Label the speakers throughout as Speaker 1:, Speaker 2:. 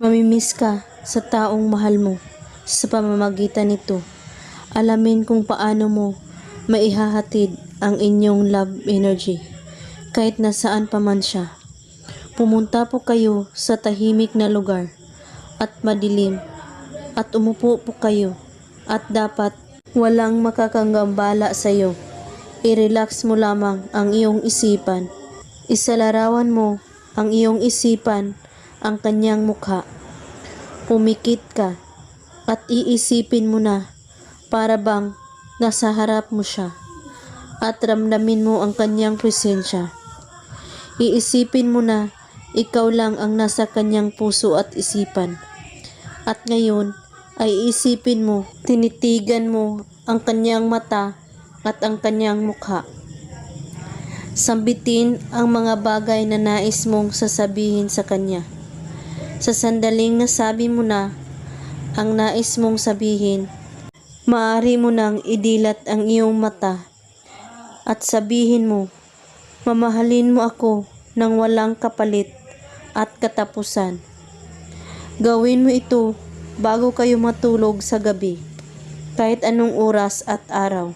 Speaker 1: Mamimiss ka sa taong mahal mo sa pamamagitan nito. Alamin kung paano mo maihahatid ang inyong love energy kahit nasaan pa man siya. Pumunta po kayo sa tahimik na lugar at madilim at umupo po kayo at dapat walang makakanggambala sa iyo. I-relax mo lamang ang iyong isipan. Isalarawan mo ang iyong isipan ang kanyang mukha. Pumikit ka at iisipin mo na para bang nasa harap mo siya at ramdamin mo ang kanyang presensya. Iisipin mo na ikaw lang ang nasa kanyang puso at isipan. At ngayon ay iisipin mo, tinitigan mo ang kanyang mata at ang kanyang mukha. Sambitin ang mga bagay na nais mong sasabihin sa kanya. Sa sandaling nasabi mo na ang nais mong sabihin, maaari mo nang idilat ang iyong mata at sabihin mo, mamahalin mo ako ng walang kapalit at katapusan. Gawin mo ito bago kayo matulog sa gabi, kahit anong oras at araw.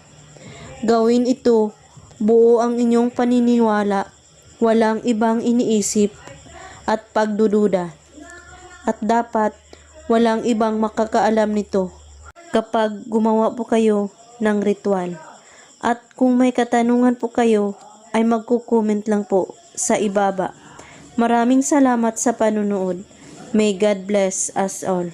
Speaker 1: Gawin ito buo ang inyong paniniwala, walang ibang iniisip at pagdududa. At dapat walang ibang makakaalam nito kapag gumawa po kayo ng ritual. At kung may katanungan po kayo ay magko-comment lang po sa ibaba. Maraming salamat sa panunood. May God bless us all.